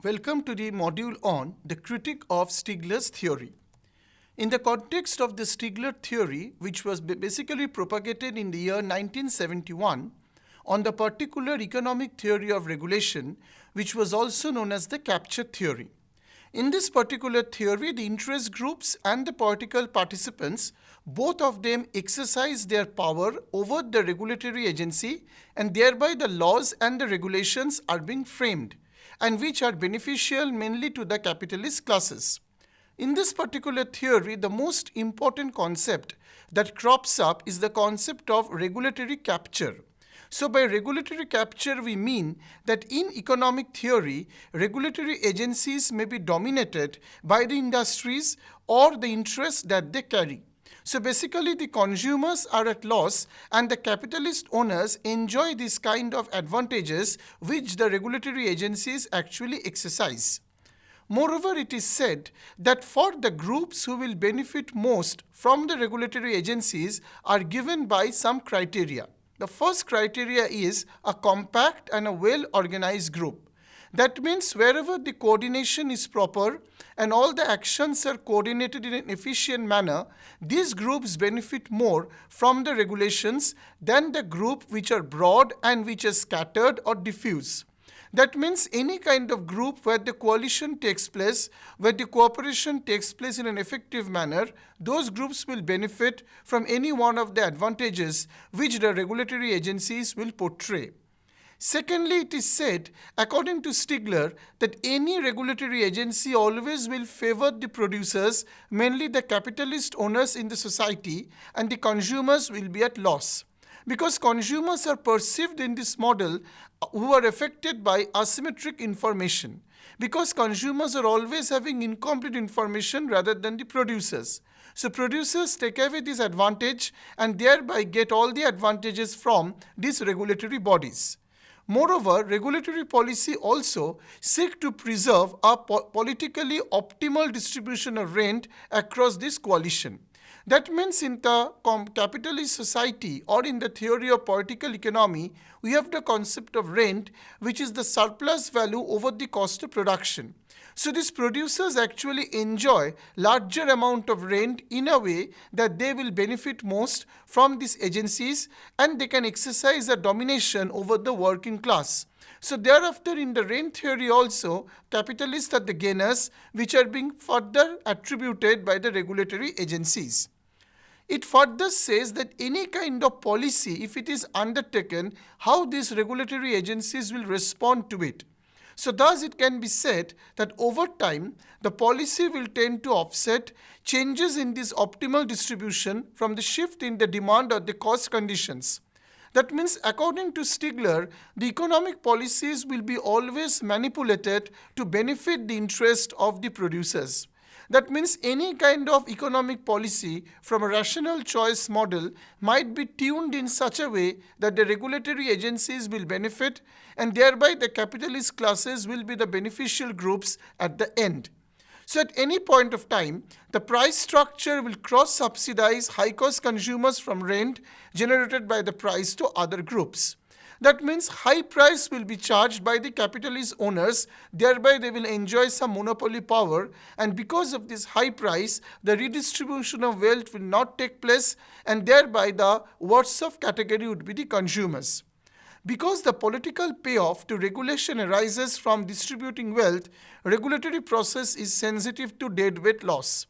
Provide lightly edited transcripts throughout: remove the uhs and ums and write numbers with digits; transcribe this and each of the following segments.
Welcome to the module on the critique of Stigler's theory. In the context of the Stigler theory, which was basically propagated in the year 1971 on the particular economic theory of regulation, which was also known as the capture theory. In this particular theory, the interest groups and the political participants, both of them exercise their power over the regulatory agency, and thereby the laws and the regulations are being framed, and which are beneficial mainly to the capitalist classes. In this particular theory, the most important concept that crops up is the concept of regulatory capture. So by regulatory capture, we mean that in economic theory, regulatory agencies may be dominated by the industries or the interests that they carry. So basically, the consumers are at loss and the capitalist owners enjoy this kind of advantages which the regulatory agencies actually exercise. Moreover, it is said that for the groups who will benefit most from the regulatory agencies are given by some criteria. The first criteria is a compact and a well-organized group. That means wherever the coordination is proper and all the actions are coordinated in an efficient manner, these groups benefit more from the regulations than the group which are broad and which are scattered or diffuse. That means any kind of group where the coalition takes place, where the cooperation takes place in an effective manner, those groups will benefit from any one of the advantages which the regulatory agencies will portray. Secondly, it is said, according to Stigler, that any regulatory agency always will favor the producers, mainly the capitalist owners in the society, and the consumers will be at loss. Because consumers are perceived in this model who are affected by asymmetric information. Because consumers are always having incomplete information rather than the producers. So producers take away this advantage and thereby get all the advantages from these regulatory bodies. Moreover, regulatory policy also seek to preserve a politically optimal distribution of rent across this coalition. That means in the capitalist society or in the theory of political economy, we have the concept of rent, which is the surplus value over the cost of production. So these producers actually enjoy larger amount of rent in a way that they will benefit most from these agencies and they can exercise a domination over the working class. So thereafter in the rent theory also, capitalists are the gainers which are being further attributed by the regulatory agencies. It further says that any kind of policy, if it is undertaken, how these regulatory agencies will respond to it. So thus it can be said that over time, the policy will tend to offset changes in this optimal distribution from the shift in the demand or the cost conditions. That means according to Stigler, the economic policies will be always manipulated to benefit the interest of the producers. That means any kind of economic policy from a rational choice model might be tuned in such a way that the regulatory agencies will benefit and thereby the capitalist classes will be the beneficial groups at the end. So at any point of time, the price structure will cross-subsidize high-cost consumers from rent generated by the price to other groups. That means high price will be charged by the capitalist owners, thereby they will enjoy some monopoly power, and because of this high price, the redistribution of wealth will not take place and thereby the worst off category would be the consumers. Because the political payoff to regulation arises from distributing wealth, regulatory process is sensitive to deadweight loss.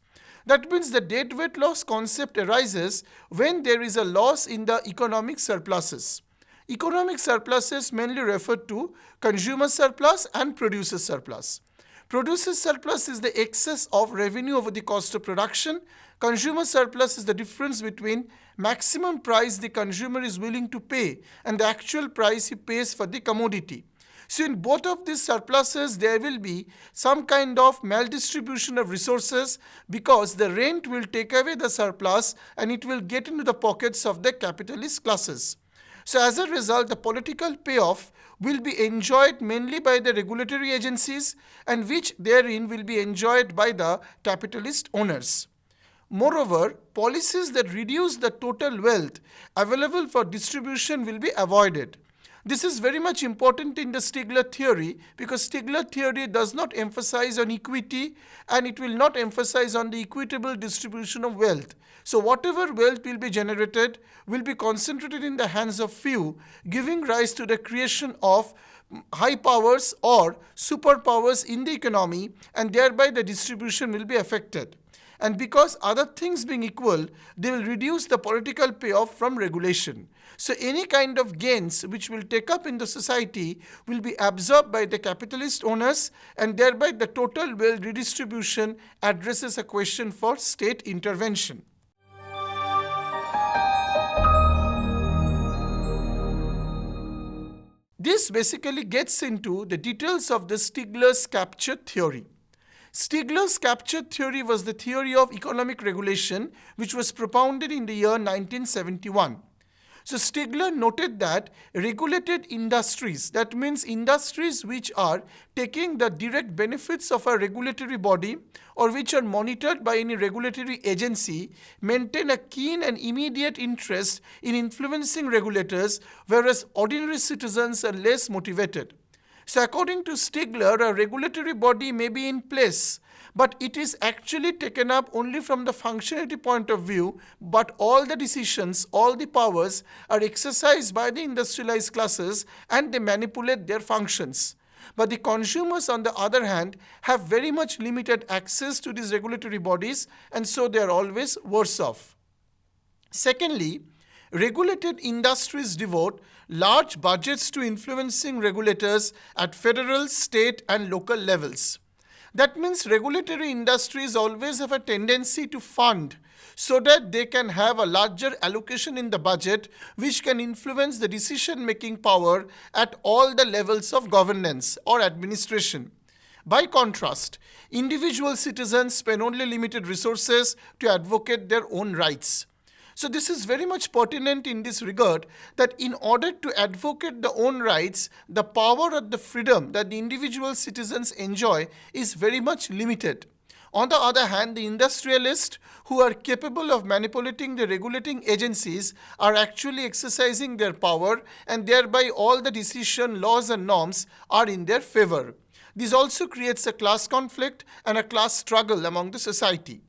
That means the deadweight loss concept arises when there is a loss in the economic surpluses. Economic surpluses mainly refer to consumer surplus and producer surplus. Producer surplus is the excess of revenue over the cost of production. Consumer surplus is the difference between maximum price the consumer is willing to pay and the actual price he pays for the commodity. So in both of these surpluses, there will be some kind of maldistribution of resources because the rent will take away the surplus and it will get into the pockets of the capitalist classes. So as a result, the political payoff will be enjoyed mainly by the regulatory agencies and which therein will be enjoyed by the capitalist owners. Moreover, policies that reduce the total wealth available for distribution will be avoided. This is very much important in the Stigler theory because Stigler theory does not emphasize on equity and it will not emphasize on the equitable distribution of wealth. So whatever wealth will be generated will be concentrated in the hands of few, giving rise to the creation of high powers or superpowers in the economy, and thereby the distribution will be affected. And because other things being equal, they will reduce the political payoff from regulation. So any kind of gains which will take up in the society will be absorbed by the capitalist owners, and thereby the total wealth redistribution addresses a question for state intervention. This basically gets into the details of the Stigler's capture theory. Stigler's capture theory was the theory of economic regulation which was propounded in the year 1971. So Stigler noted that regulated industries, that means industries which are taking the direct benefits of a regulatory body or which are monitored by any regulatory agency, maintain a keen and immediate interest in influencing regulators, whereas ordinary citizens are less motivated. So according to Stigler, a regulatory body may be in place, but it is actually taken up only from the functionality point of view, but all the decisions, all the powers are exercised by the industrialized classes and they manipulate their functions. But the consumers, on the other hand, have very much limited access to these regulatory bodies, and so they are always worse off. Secondly, regulated industries devote large budgets to influencing regulators at federal, state, and local levels. That means regulatory industries always have a tendency to fund so that they can have a larger allocation in the budget which can influence the decision-making power at all the levels of governance or administration. By contrast, individual citizens spend only limited resources to advocate their own rights. So this is very much pertinent in this regard that in order to advocate their own rights, the power or the freedom that the individual citizens enjoy is very much limited. On the other hand, the industrialists who are capable of manipulating the regulating agencies are actually exercising their power, and thereby all the decision, laws and norms are in their favor. This also creates a class conflict and a class struggle among the society.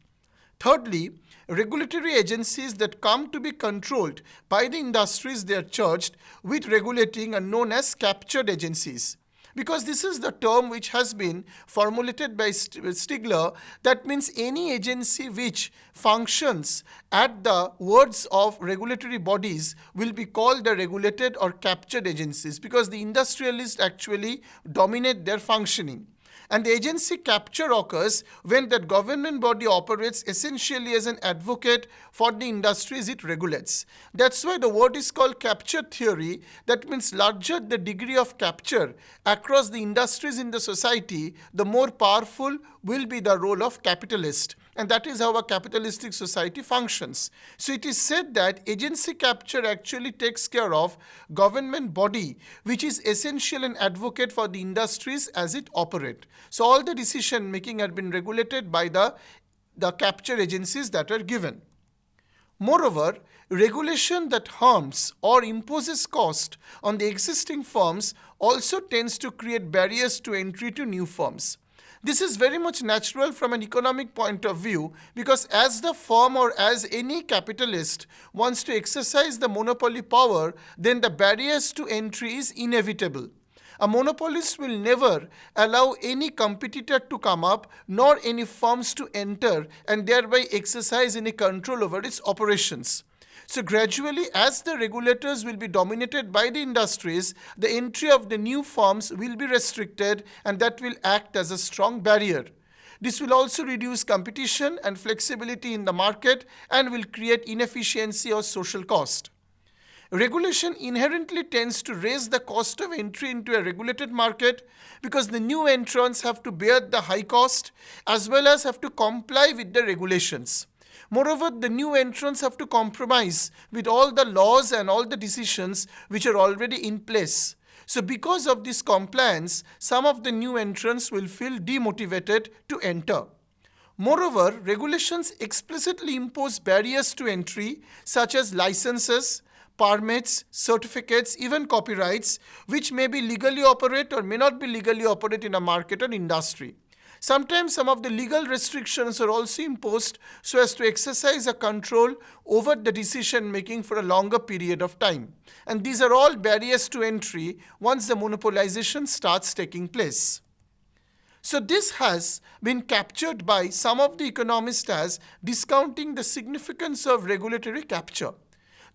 Thirdly, regulatory agencies that come to be controlled by the industries they are charged with regulating are known as captured agencies. Because this is the term which has been formulated by Stigler, that means any agency which functions at the words of regulatory bodies will be called the regulated or captured agencies, because the industrialists actually dominate their functioning. And the agency capture occurs when that government body operates essentially as an advocate for the industries it regulates. That's why the word is called capture theory. That means larger the degree of capture across the industries in the society, the more powerful will be the role of capitalist. And that is how a capitalistic society functions. So it is said that agency capture actually takes care of government body, which is essential and advocate for the industries as it operate. So all the decision making had been regulated by the capture agencies that are given. Moreover, regulation that harms or imposes cost on the existing firms also tends to create barriers to entry to new firms. This is very much natural from an economic point of view, because as the firm or as any capitalist wants to exercise the monopoly power, then the barriers to entry is inevitable. A monopolist will never allow any competitor to come up, nor any firms to enter and thereby exercise any control over its operations. So gradually, as the regulators will be dominated by the industries, the entry of the new firms will be restricted, and that will act as a strong barrier. This will also reduce competition and flexibility in the market and will create inefficiency or social cost. Regulation inherently tends to raise the cost of entry into a regulated market, because the new entrants have to bear the high cost as well as have to comply with the regulations. Moreover, the new entrants have to compromise with all the laws and all the decisions which are already in place. So because of this compliance, some of the new entrants will feel demotivated to enter. Moreover, regulations explicitly impose barriers to entry such as licenses, permits, certificates, even copyrights, which may be legally operate or may not be legally operate in a market or industry. Sometimes some of the legal restrictions are also imposed so as to exercise a control over the decision making for a longer period of time. And these are all barriers to entry once the monopolization starts taking place. So this has been captured by some of the economists as discounting the significance of regulatory capture.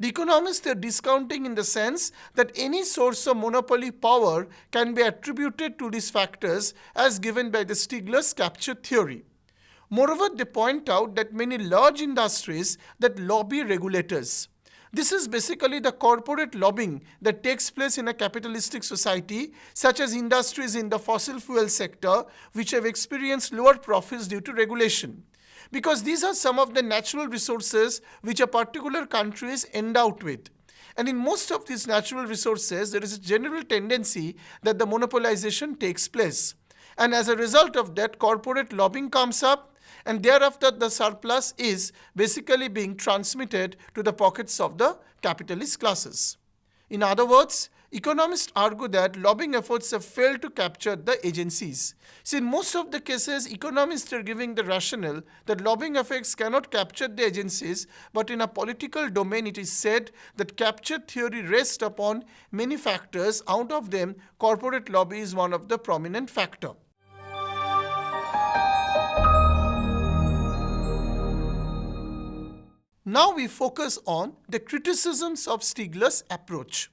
The economists are discounting in the sense that any source of monopoly power can be attributed to these factors as given by the Stigler's capture theory. Moreover, they point out that many large industries that lobby regulators. This is basically the corporate lobbying that takes place in a capitalistic society, such as industries in the fossil fuel sector, which have experienced lower profits due to regulation. Because these are some of the natural resources which a particular country is endowed with. And in most of these natural resources, there is a general tendency that the monopolization takes place. And as a result of that, corporate lobbying comes up, and thereafter the surplus is basically being transmitted to the pockets of the capitalist classes. In other words, economists argue that lobbying efforts have failed to capture the agencies. See, in most of the cases, economists are giving the rationale that lobbying effects cannot capture the agencies, but in a political domain, it is said that capture theory rests upon many factors. Out of them, corporate lobby is one of the prominent factor. Now we focus on the criticisms of Stigler's approach.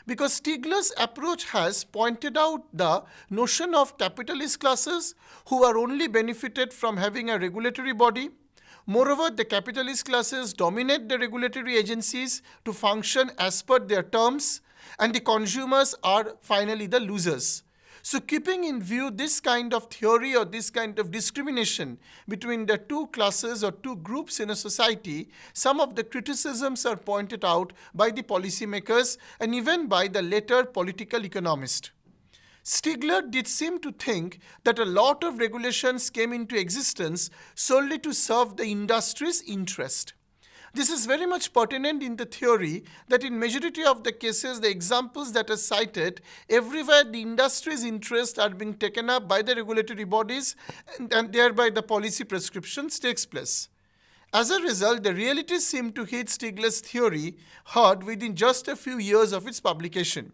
Because Stigler's approach has pointed out the notion of capitalist classes who are only benefited from having a regulatory body. Moreover, the capitalist classes dominate the regulatory agencies to function as per their terms, and the consumers are finally the losers. So keeping in view this kind of theory or this kind of discrimination between the two classes or two groups in a society, some of the criticisms are pointed out by the policymakers and even by the later political economist. Stigler did seem to think that a lot of regulations came into existence solely to serve the industry's interest. This is very much pertinent in the theory that in majority of the cases, the examples that are cited, everywhere the industry's interests are being taken up by the regulatory bodies and thereby the policy prescriptions takes place. As a result, the realities seem to hit Stigler's theory hard within just a few years of its publication.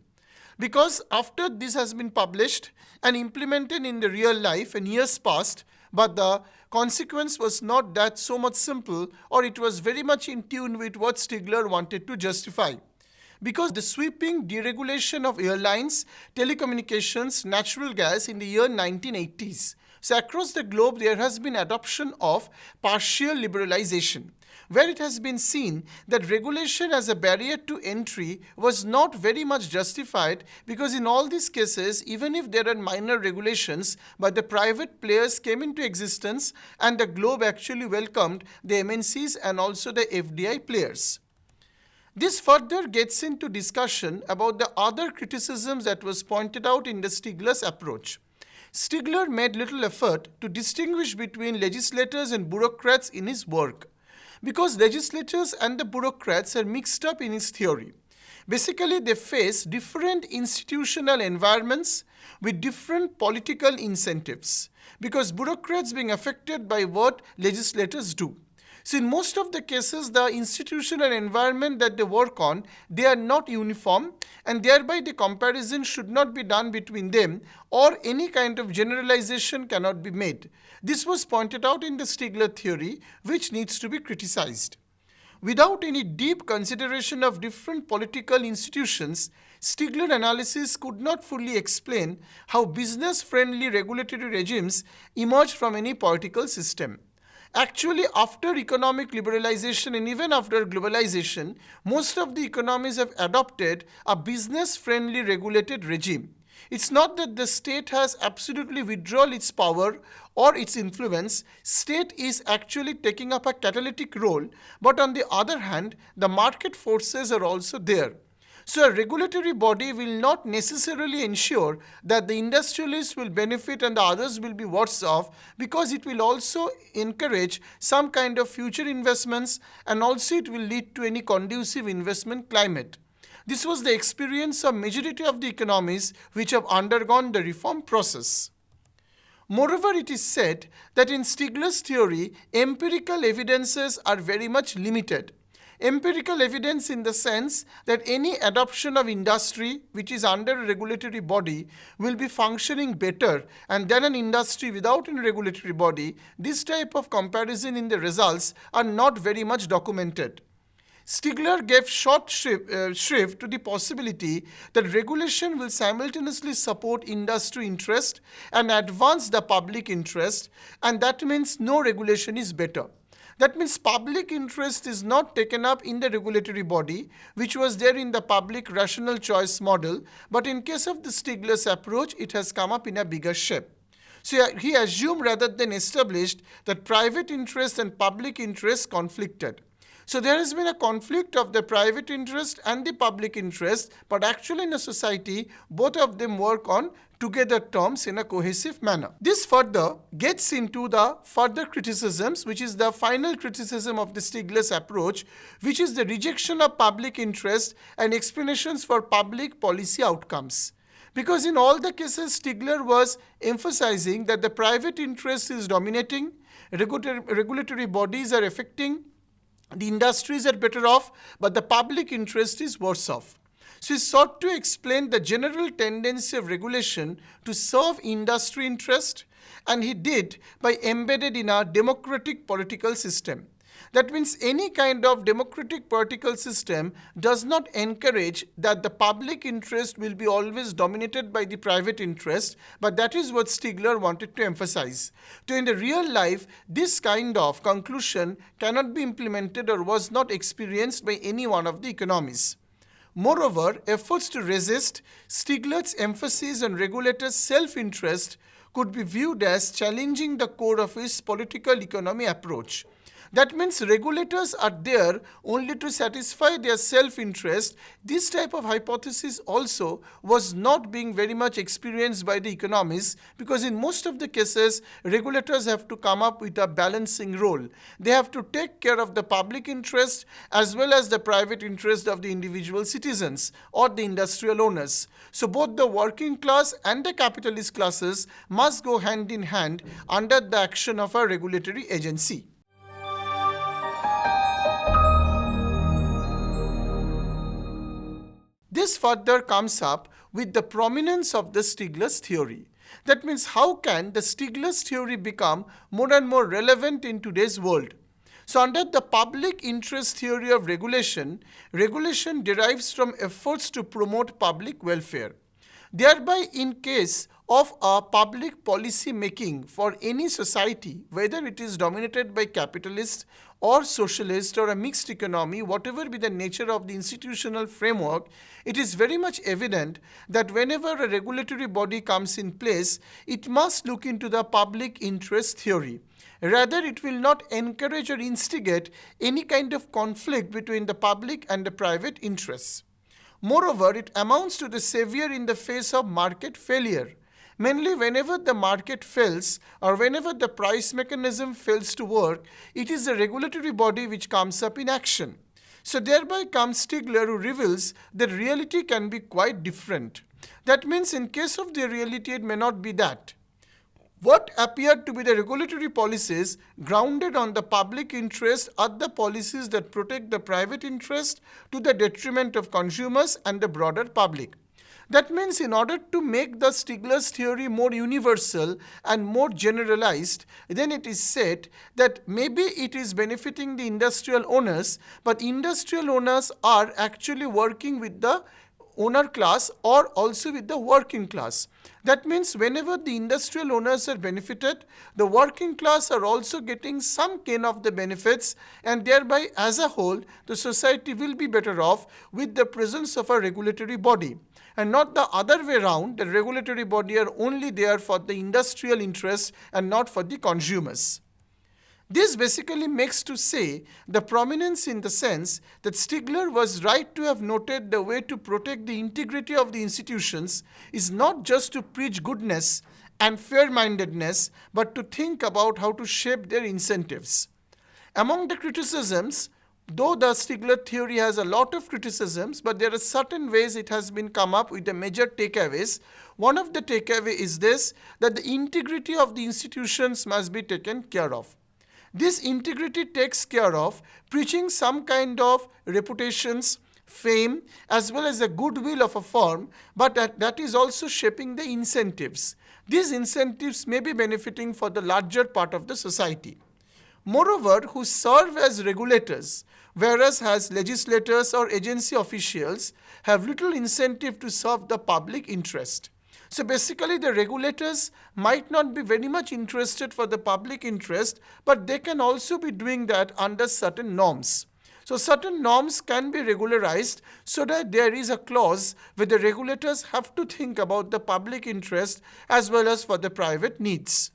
Because after this has been published and implemented in the real life in years past, but the consequence was not that so much simple, or it was very much in tune with what Stigler wanted to justify. Because the sweeping deregulation of airlines, telecommunications, natural gas in the year 1980s. So across the globe, there has been adoption of partial liberalization, where it has been seen that regulation as a barrier to entry was not very much justified, because in all these cases, even if there are minor regulations, but the private players came into existence and the globe actually welcomed the MNCs and also the FDI players. This further gets into discussion about the other criticisms that was pointed out in the Stigler's approach. Stigler made little effort to distinguish between legislators and bureaucrats in his work, because legislators and the bureaucrats are mixed up in his theory. Basically, they face different institutional environments with different political incentives, because bureaucrats being affected by what legislators do. So in most of the cases, the institutional environment that they work on, they are not uniform, and thereby the comparison should not be done between them, or any kind of generalization cannot be made. This was pointed out in the Stigler theory, which needs to be criticized. Without any deep consideration of different political institutions, Stigler analysis could not fully explain how business-friendly regulatory regimes emerge from any political system. Actually, after economic liberalization and even after globalization, most of the economies have adopted a business-friendly regulated regime. It's not that the state has absolutely withdrawn its power or its influence. State is actually taking up a catalytic role, but on the other hand, the market forces are also there. So a regulatory body will not necessarily ensure that the industrialists will benefit and the others will be worse off, because it will also encourage some kind of future investments, and also it will lead to any conducive investment climate. This was the experience of majority of the economies which have undergone the reform process. Moreover, it is said that in Stigler's theory, empirical evidences are very much limited. Empirical evidence in the sense that any adoption of industry which is under a regulatory body will be functioning better and than an industry without a regulatory body. This type of comparison in the results are not very much documented. Stigler gave short shrift to the possibility that regulation will simultaneously support industry interest and advance the public interest, and that means no regulation is better. That means public interest is not taken up in the regulatory body, which was there in the public rational choice model, but in case of the Stigler's approach, it has come up in a bigger shape. So he assumed rather than established that private interest and public interest conflicted. So there has been a conflict of the private interest and the public interest, but actually in a society, both of them work on together terms in a cohesive manner. This further gets into the further criticisms, which is the final criticism of the Stigler's approach, which is the rejection of public interest and explanations for public policy outcomes. Because in all the cases, Stigler was emphasizing that the private interest is dominating, regulatory bodies are affecting, the industries are better off, but the public interest is worse off. So he sought to explain the general tendency of regulation to serve industry interest, and he did by embedded in a democratic political system. That means any kind of democratic political system does not encourage that the public interest will be always dominated by the private interest, but that is what Stigler wanted to emphasize. So in the real life, this kind of conclusion cannot be implemented or was not experienced by any one of the economies. Moreover, efforts to resist Stigler's emphasis on regulators' self-interest could be viewed as challenging the core of his political economy approach. That means regulators are there only to satisfy their self-interest. This type of hypothesis also was not being very much experienced by the economists, because in most of the cases, regulators have to come up with a balancing role. They have to take care of the public interest as well as the private interest of the individual citizens or the industrial owners. So both the working class and the capitalist classes must go hand in hand under the action of a regulatory agency. This further comes up with the prominence of the Stigler's theory. That means how can the Stigler's theory become more and more relevant in today's world? So under the public interest theory of regulation, regulation derives from efforts to promote public welfare. Thereby, in case of a public policy making for any society, whether it is dominated by capitalist or socialist or a mixed economy, whatever be the nature of the institutional framework, it is very much evident that whenever a regulatory body comes in place, it must look into the public interest theory. Rather, it will not encourage or instigate any kind of conflict between the public and the private interests. Moreover, it amounts to the savior in the face of market failure. Mainly whenever the market fails or whenever the price mechanism fails to work, it is the regulatory body which comes up in action. So thereby comes Stigler, who reveals that reality can be quite different. That means in case of the reality, it may not be that. What appeared to be the regulatory policies grounded on the public interest are the policies that protect the private interest to the detriment of consumers and the broader public. That means in order to make the Stigler's theory more universal and more generalized, then it is said that maybe it is benefiting the industrial owners, but industrial owners are actually working with the owner class or also with the working class. That means whenever the industrial owners are benefited, the working class are also getting some kind of the benefits, and thereby as a whole the society will be better off with the presence of a regulatory body, and not the other way around. The regulatory body are only there for the industrial interests and not for the consumers. This basically makes to say the prominence in the sense that Stigler was right to have noted the way to protect the integrity of the institutions is not just to preach goodness and fair-mindedness, but to think about how to shape their incentives. Among the criticisms, though the Stigler theory has a lot of criticisms, but there are certain ways it has been come up with the major takeaways. One of the takeaway is this, that the integrity of the institutions must be taken care of. This integrity takes care of preaching some kind of reputations, fame, as well as the goodwill of a firm, but that is also shaping the incentives. These incentives may be benefiting for the larger part of the society. Moreover, who serve as regulators, whereas as legislators or agency officials have little incentive to serve the public interest. So basically the regulators might not be very much interested for the public interest, but they can also be doing that under certain norms. So certain norms can be regularized so that there is a clause where the regulators have to think about the public interest as well as for the private needs.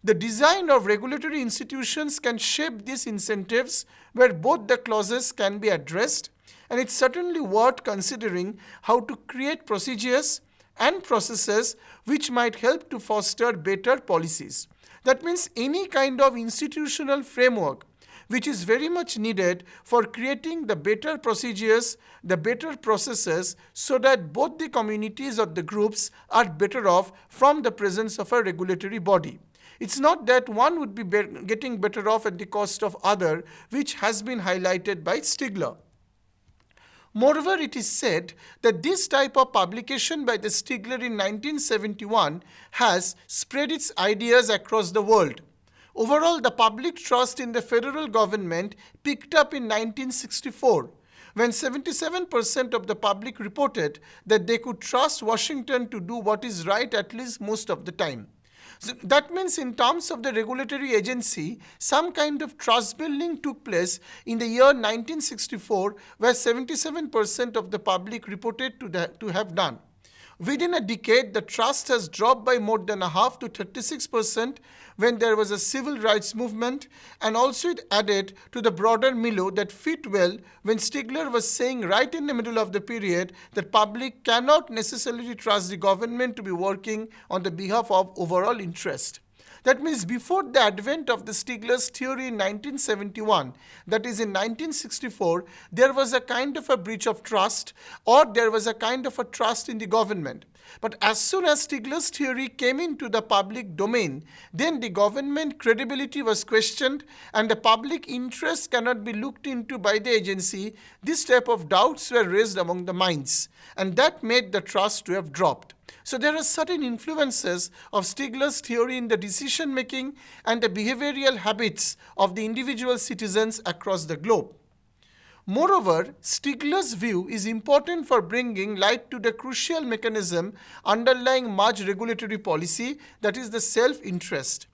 The design of regulatory institutions can shape these incentives where both the clauses can be addressed, and it's certainly worth considering how to create procedures and processes which might help to foster better policies. That means any kind of institutional framework which is very much needed for creating the better procedures, the better processes, so that both the communities or the groups are better off from the presence of a regulatory body. It's not that one would be getting better off at the cost of other, which has been highlighted by Stigler. Moreover, it is said that this type of publication by the Stigler in 1971 has spread its ideas across the world. Overall, the public trust in the federal government picked up in 1964, when 77% of the public reported that they could trust Washington to do what is right at least most of the time. So that means in terms of the regulatory agency, some kind of trust building took place in the year 1964, where 77% of the public reported to have done. Within a decade, the trust has dropped by more than a half to 36% when there was a civil rights movement, and also it added to the broader milieu that fit well when Stigler was saying right in the middle of the period that public cannot necessarily trust the government to be working on the behalf of overall interest. That means before the advent of the Stigler's theory in 1971, that is in 1964, there was a kind of a breach of trust, or there was a kind of a trust in the government. But as soon as Stigler's theory came into the public domain, then the government credibility was questioned and the public interest cannot be looked into by the agency. This type of doubts were raised among the minds, and that made the trust to have dropped. So there are certain influences of Stigler's theory in the decision making and the behavioral habits of the individual citizens across the globe. Moreover, Stigler's view is important for bringing light to the crucial mechanism underlying much regulatory policy, that is the self-interest.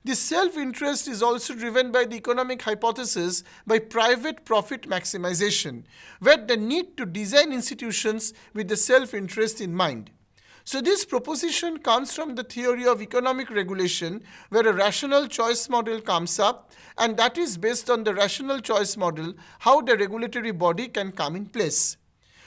This self-interest is also driven by the economic hypothesis by private profit maximization, where the need to design institutions with the self-interest in mind. So this proposition comes from the theory of economic regulation, where a rational choice model comes up, and that is based on the rational choice model, how the regulatory body can come in place.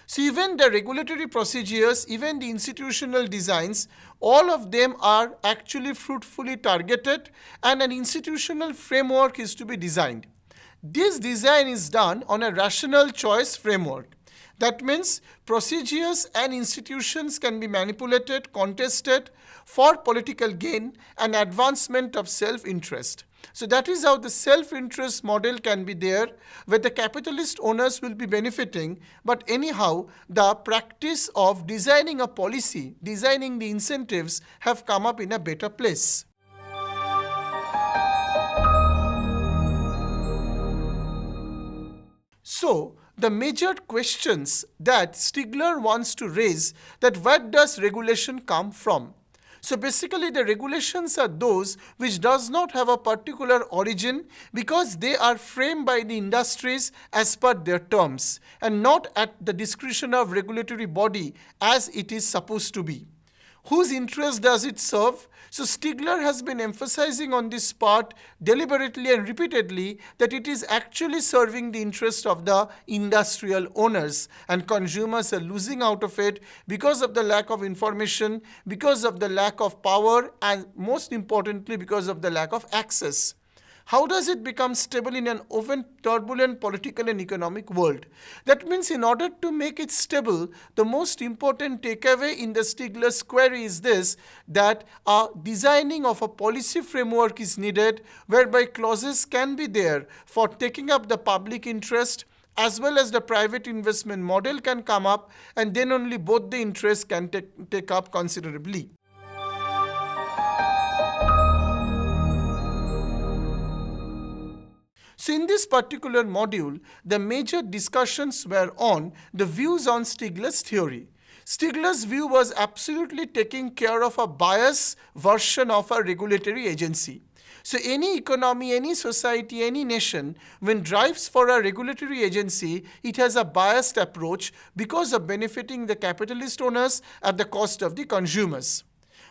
So even the regulatory procedures, even the institutional designs, all of them are actually fruitfully targeted, and an institutional framework is to be designed. This design is done on a rational choice framework. That means procedures and institutions can be manipulated, contested for political gain and advancement of self-interest. So that is how the self-interest model can be there, where the capitalist owners will be benefiting, but anyhow the practice of designing a policy, designing the incentives have come up in a better place. So the major questions that Stigler wants to raise, that where does regulation come from? So basically the regulations are those which does not have a particular origin, because they are framed by the industries as per their terms and not at the discretion of regulatory body as it is supposed to be. Whose interest does it serve? So Stigler has been emphasizing on this part deliberately and repeatedly that it is actually serving the interest of the industrial owners, and consumers are losing out of it because of the lack of information, because of the lack of power, and most importantly because of the lack of access. How does it become stable in an often turbulent political and economic world? That means in order to make it stable, the most important takeaway in the Stigler's query is this, that a designing of a policy framework is needed whereby clauses can be there for taking up the public interest as well as the private investment model can come up, and then only both the interests can take up considerably. So in this particular module, the major discussions were on the views on Stigler's theory. Stigler's view was absolutely taking care of a bias version of a regulatory agency. So any economy, any society, any nation, when drives for a regulatory agency, it has a biased approach because of benefiting the capitalist owners at the cost of the consumers.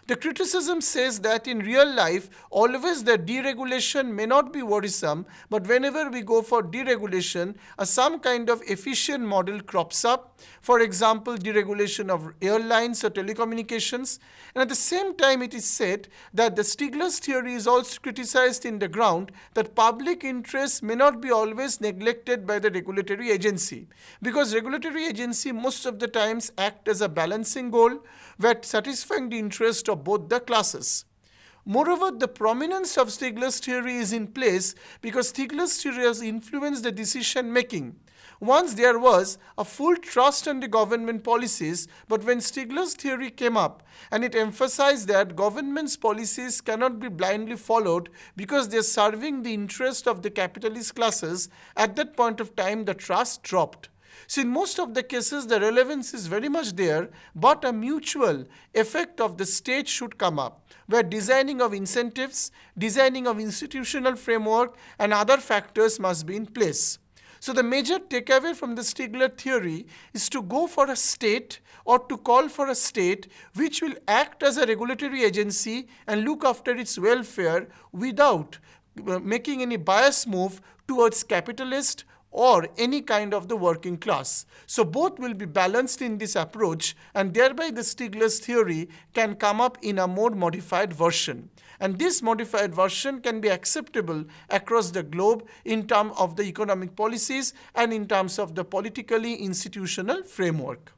The criticism says that in real life, always the deregulation may not be worrisome, but whenever we go for deregulation, some kind of efficient model crops up. For example, deregulation of airlines or telecommunications. And at the same time, it is said that the Stigler's theory is also criticized in the ground that public interests may not be always neglected by the regulatory agency, because regulatory agency most of the times act as a balancing goal where satisfying the interest of both the classes. Moreover, the prominence of Stigler's theory is in place because Stigler's theory has influenced the decision making. Once there was a full trust in the government policies, but when Stigler's theory came up and it emphasized that government's policies cannot be blindly followed because they are serving the interest of the capitalist classes, at that point of time the trust dropped. So in most of the cases, the relevance is very much there, but a mutual effect of the state should come up, where designing of incentives, designing of institutional framework, and other factors must be in place. So the major takeaway from the Stigler theory is to go for a state or to call for a state which will act as a regulatory agency and look after its welfare without making any bias move towards capitalist or any kind of the working class. So both will be balanced in this approach, and thereby the Stigler's theory can come up in a more modified version. And this modified version can be acceptable across the globe in terms of the economic policies and in terms of the politically institutional framework.